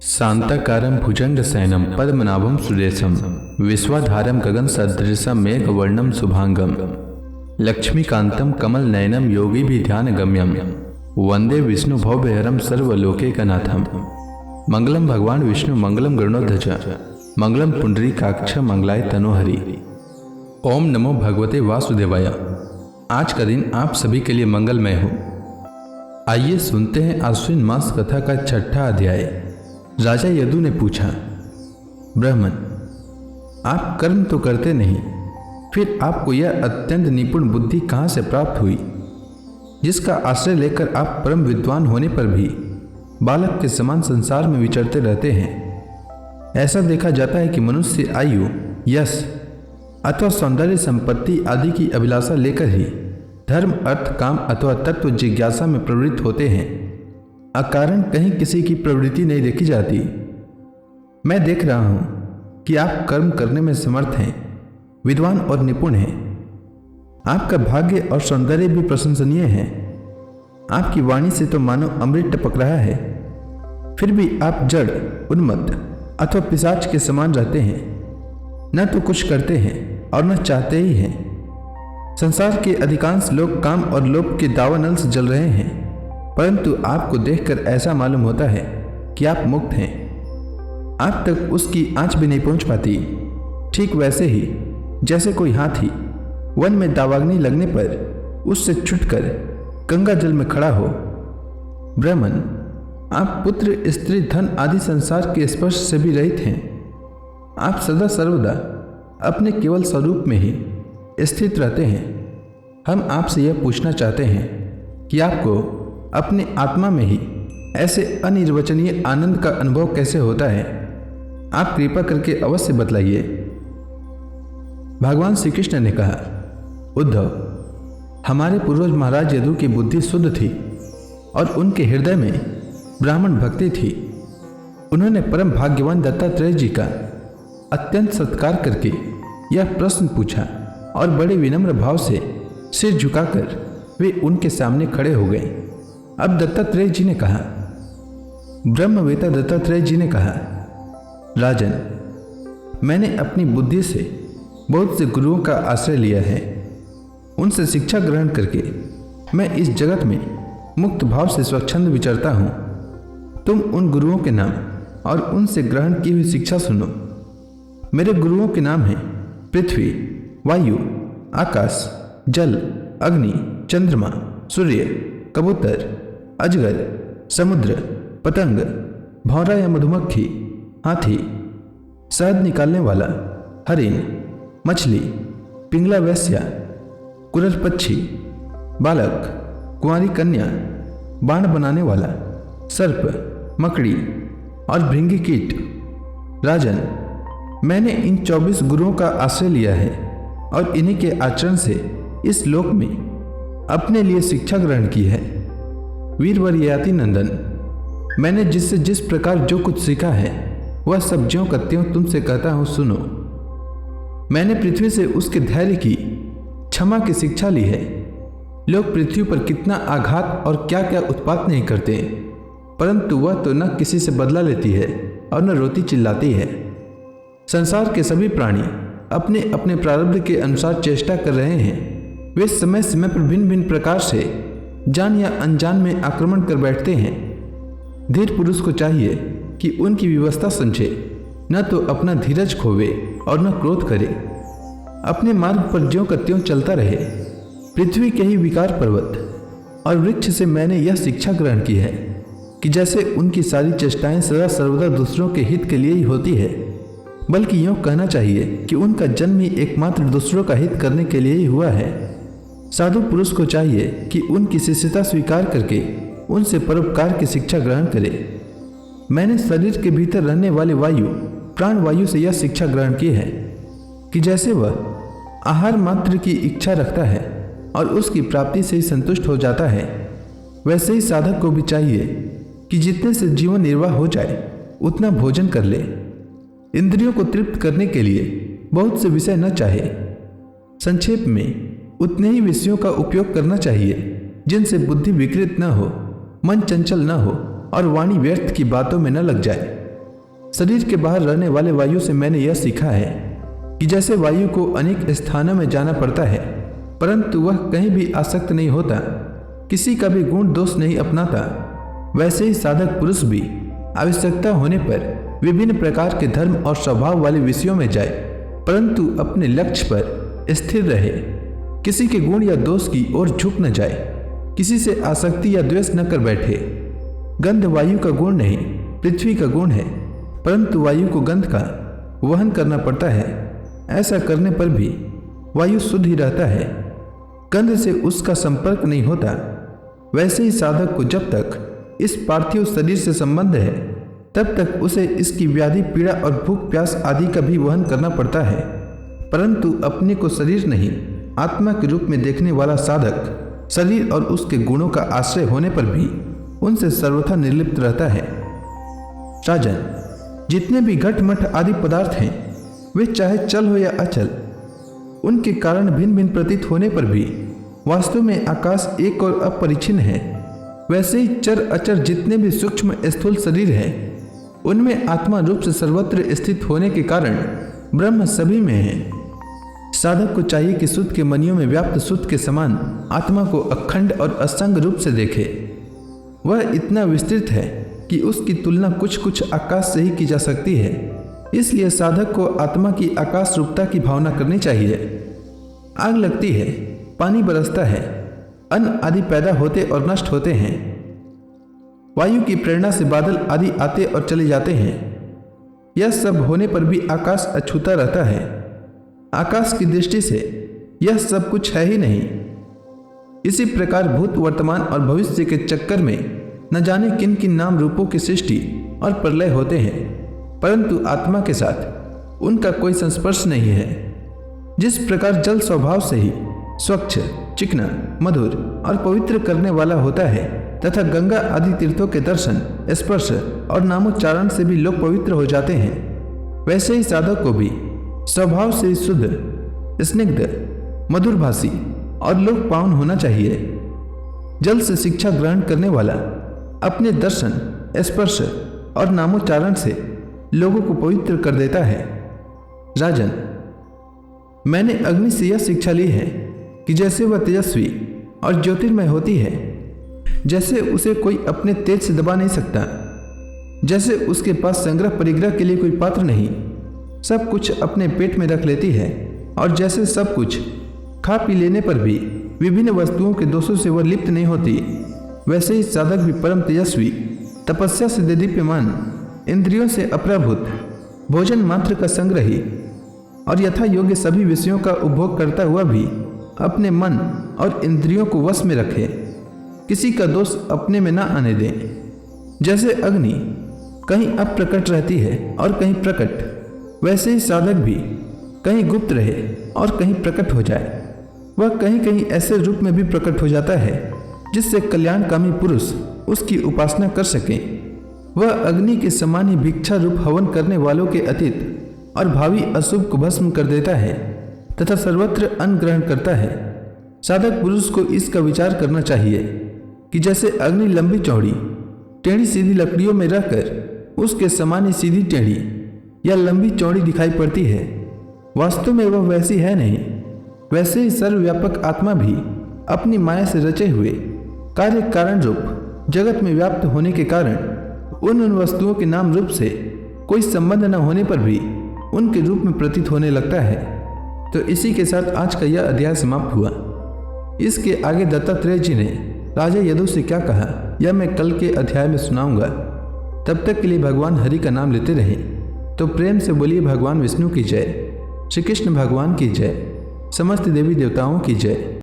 शांताकारं भुजंगशयनं पद्मनाभं सुरेशं विश्वाधारं गगनसदृशं मेघवर्णं शुभांगं लक्ष्मीकान्तं कमलनयनं योगिभिध्यानगम्यं वन्दे विष्णुभवभयहरं सर्वलोकैकनाथं। मंगलम भगवान विष्णु मंगलम गरुड़ध्वज मंगलम पुंडरीकाक्ष मंगलाय तनोहरि। ओम नमो भगवते वासुदेवाय। आज का दिन आप सभी के लिए मंगलमय हो। आइए सुनते हैं आश्विन मास कथा का छठा अध्याय। राजा यदु ने पूछा, ब्राह्मण, आप कर्म तो करते नहीं, फिर आपको यह अत्यंत निपुण बुद्धि कहाँ से प्राप्त हुई, जिसका आश्रय लेकर आप परम विद्वान होने पर भी बालक के समान संसार में विचरते रहते हैं। ऐसा देखा जाता है कि मनुष्य आयु, यश अथवा सौंदर्य संपत्ति आदि की अभिलाषा लेकर ही धर्म, अर्थ, काम अथवा तत्व जिज्ञासा में प्रवृत्त होते हैं। अकारण कहीं किसी की प्रवृत्ति नहीं देखी जाती। मैं देख रहा हूं कि आप कर्म करने में समर्थ हैं, विद्वान और निपुण हैं। आपका भाग्य और सौंदर्य भी प्रशंसनीय है। आपकी वाणी से तो मानो अमृत टपक रहा है, फिर भी आप जड़, उन्मत्त अथवा पिशाच के समान रहते हैं। न तो कुछ करते हैं और न चाहते ही हैं। संसार के अधिकांश लोग काम और लोभ के दावानल से जल रहे हैं, परंतु आपको देखकर ऐसा मालूम होता है कि आप मुक्त हैं। आप तक उसकी आंच भी नहीं पहुंच पाती। ठीक वैसे ही जैसे कोई हाथी वन में दावाग्नि लगने पर उससे छुटकर गंगा जल में खड़ा हो। ब्राह्मण, आप पुत्र, स्त्री, धन आदि संसार के स्पर्श से भी रहित हैं। आप सदा सर्वदा अपने केवल स्वरूप में ही स्थित रहते हैं। हम आपसे यह पूछना चाहते हैं कि आपको अपने आत्मा में ही ऐसे अनिर्वचनीय आनंद का अनुभव कैसे होता है। आप कृपा करके अवश्य बतलाइए। भगवान श्री कृष्ण ने कहा, उद्धव, हमारे पूर्वज महाराज यदु की बुद्धि शुद्ध थी और उनके हृदय में ब्राह्मण भक्ति थी। उन्होंने परम भाग्यवान दत्तात्रेय जी का अत्यंत सत्कार करके यह प्रश्न पूछा और बड़े विनम्र भाव से सिर झुकाकर वे उनके सामने खड़े हो गए। अब दत्तात्रेय जी ने कहा, ब्रह्मवेता दत्तात्रेय जी ने कहा, राजन, मैंने अपनी बुद्धि से बहुत से गुरुओं का आश्रय लिया है। उनसे शिक्षा ग्रहण करके मैं इस जगत में मुक्त भाव से स्वच्छंद विचरता हूँ। तुम उन गुरुओं के नाम और उनसे ग्रहण की हुई शिक्षा सुनो। मेरे गुरुओं के नाम हैं पृथ्वी, वायु, आकाश, जल, अग्नि, चंद्रमा, सूर्य, कबूतर, अजगर, समुद्र, पतंग, भौरा या मधुमक्खी, हाथी, शहद निकालने वाला, हरिण, मछली, पिंगला वैश्या, कुरर पक्षी, बालक, कुंवारी कन्या, बाण बनाने वाला, सर्प, मकड़ी और भृंगी कीट। राजन, मैंने इन 24 गुरुओं का आश्रय लिया है और इन्हीं के आचरण से इस लोक में अपने लिए शिक्षा ग्रहण की है। वीरवर ययाति नंदन, मैंने जिससे जिस प्रकार जो कुछ सीखा है वह सब ज्यों का त्यों तुमसे कहता हूं, सुनो। मैंने पृथ्वी से उसके धैर्य की, क्षमा की शिक्षा ली है। लोग पृथ्वी पर कितना आघात और क्या क्या उत्पात नहीं करते, परंतु वह तो न किसी से बदला लेती है और न रोती चिल्लाती है। संसार के सभी प्राणी अपने अपने प्रारब्ध के अनुसार चेष्टा कर रहे हैं। वे समय समय पर भिन्न भिन्न प्रकार से जान या अनजान में आक्रमण कर बैठते हैं। धीर पुरुष को चाहिए कि उनकी व्यवस्था समझे, न तो अपना धीरज खोवे और न क्रोध करे। अपने मार्ग पर ज्यों का त्यों चलता रहे। पृथ्वी के ही विकार पर्वत और वृक्ष से मैंने यह शिक्षा ग्रहण की है कि जैसे उनकी सारी चेष्टाएं सदा सर्वदा दूसरों के हित के लिए ही होती है, बल्कि यूँ कहना चाहिए कि उनका जन्म ही एकमात्र दूसरों का हित करने के लिए ही हुआ है। साधु पुरुष को चाहिए कि उनकी शिष्यता स्वीकार करके उनसे परोपकार की शिक्षा ग्रहण करे। मैंने शरीर के भीतर रहने वाले वायु, प्राण वायु से यह शिक्षा ग्रहण की है कि जैसे वह आहार मात्र की इच्छा रखता है और उसकी प्राप्ति से ही संतुष्ट हो जाता है, वैसे ही साधक को भी चाहिए कि जितने से जीवन निर्वाह हो जाए उतना भोजन कर ले। इंद्रियों को तृप्त करने के लिए बहुत से विषय न चाहे। संक्षेप में उतने ही विषयों का उपयोग करना चाहिए जिनसे बुद्धि विकृत न हो, मन चंचल न हो और वाणी व्यर्थ की बातों में न लग जाए। शरीर के बाहर रहने वाले वायु से मैंने यह सीखा है कि जैसे वायु को अनेक स्थानों में जाना पड़ता है परंतु वह कहीं भी आसक्त नहीं होता, किसी का भी गुण दोष नहीं अपनाता, वैसे ही साधक पुरुष भी आवश्यकता होने पर विभिन्न प्रकार के धर्म और स्वभाव वाले विषयों में जाए परंतु अपने लक्ष्य पर स्थिर रहे, किसी के गुण या दोष की ओर झुक न जाए, किसी से आसक्ति या द्वेष न कर बैठे। गंध वायु का गुण नहीं, पृथ्वी का गुण है, परंतु वायु को गंध का वहन करना पड़ता है। ऐसा करने पर भी वायु शुद्ध ही रहता है, गंध से उसका संपर्क नहीं होता। वैसे ही साधक को जब तक इस पार्थिव शरीर से संबंध है तब तक उसे इसकी व्याधि, पीड़ा और भूख प्यास आदि का भी वहन करना पड़ता है, परंतु अपने को शरीर नहीं आत्मा के रूप में देखने वाला साधक शरीर और उसके गुणों का आश्रय होने पर भी उनसे सर्वथा निर्लिप्त रहता है। राजन, जितने भी घट मठ आदि पदार्थ हैं वे चाहे चल हो या अचल, उनके कारण भिन्न भिन्न प्रतीत होने पर भी वास्तव में आकाश एक और अपरिछिन्न है। वैसे ही चर अचर जितने भी सूक्ष्म स्थूल शरीर हैं उनमें आत्मा रूप से सर्वत्र स्थित होने के कारण ब्रह्म सभी में है। साधक को चाहिए कि शुद्ध के मनियों में व्याप्त शुद्ध के समान आत्मा को अखंड और असंग रूप से देखे। वह इतना विस्तृत है कि उसकी तुलना कुछ कुछ आकाश से ही की जा सकती है। इसलिए साधक को आत्मा की आकाश रूपता की भावना करनी चाहिए। आग लगती है, पानी बरसता है, अन्न आदि पैदा होते और नष्ट होते हैं, वायु की प्रेरणा से बादल आदि आते और चले जाते हैं। यह सब होने पर भी आकाश अछूता रहता है। आकाश की दृष्टि से यह सब कुछ है ही नहीं। इसी प्रकार भूत, वर्तमान और भविष्य के चक्कर में न जाने किन किन नाम रूपों की सृष्टि और प्रलय होते हैं, परंतु आत्मा के साथ उनका कोई संस्पर्श नहीं है। जिस प्रकार जल स्वभाव से ही स्वच्छ, चिकना, मधुर और पवित्र करने वाला होता है तथा गंगा आदि तीर्थों के दर्शन, स्पर्श और नामोच्चारण से भी लोग पवित्र हो जाते हैं, वैसे ही साधक को भी स्वभाव से शुद्ध, स्निग्ध, मधुरभाषी और लोक पावन होना चाहिए। जल से शिक्षा ग्रहण करने वाला अपने दर्शन, स्पर्श और नामोच्चारण से लोगों को पवित्र कर देता है। राजन, मैंने अग्नि से यह शिक्षा ली है कि जैसे वह तेजस्वी और ज्योतिर्मय होती है, जैसे उसे कोई अपने तेज से दबा नहीं सकता, जैसे उसके पास संग्रह परिग्रह के लिए कोई पात्र नहीं, सब कुछ अपने पेट में रख लेती है, और जैसे सब कुछ खा पी लेने पर भी विभिन्न वस्तुओं के दोषों से वह लिप्त नहीं होती, वैसे ही साधक भी परम तेजस्वी, तपस्या से देदीप्यमान, इंद्रियों से अपराभूत, भोजन मात्र का संग्रही और यथा योग्य सभी विषयों का उपभोग करता हुआ भी अपने मन और इंद्रियों को वश में रखे, किसी का दोष अपने में न आने दें। जैसे अग्नि कहीं अप्रकट रहती है और कहीं प्रकट, वैसे ही साधक भी कहीं गुप्त रहे और कहीं प्रकट हो जाए। वह कहीं कहीं ऐसे रूप में भी प्रकट हो जाता है जिससे कल्याणकामी पुरुष उसकी उपासना कर सके। वह अग्नि के समान ही भिक्षा रूप हवन करने वालों के अतीत और भावी अशुभ को भस्म कर देता है तथा सर्वत्र अन्न ग्रहण करता है। साधक पुरुष को इसका विचार करना चाहिए कि जैसे अग्नि लंबी चौड़ी टेढ़ी सीधी लकड़ियों में रहकर उसके समान ही सीधी टेढ़ी या लंबी चौड़ी दिखाई पड़ती है, वास्तव में वह वैसी है नहीं। वैसे ही सर्वव्यापक आत्मा भी अपनी माया से रचे हुए कार्य कारण रूप जगत में व्याप्त होने के कारण उन वस्तुओं के नाम रूप से कोई संबंध न होने पर भी उनके रूप में प्रतीत होने लगता है। तो इसी के साथ आज का यह अध्याय समाप्त हुआ। इसके आगे दत्तात्रेय जी ने राजा यदु से क्या कहा यह मैं कल के अध्याय में सुनाऊंगा। तब तक के लिए भगवान हरि का नाम लेते रहें। तो प्रेम से बोलिए भगवान विष्णु की जय, श्री कृष्ण भगवान की जय, समस्त देवी देवताओं की जय।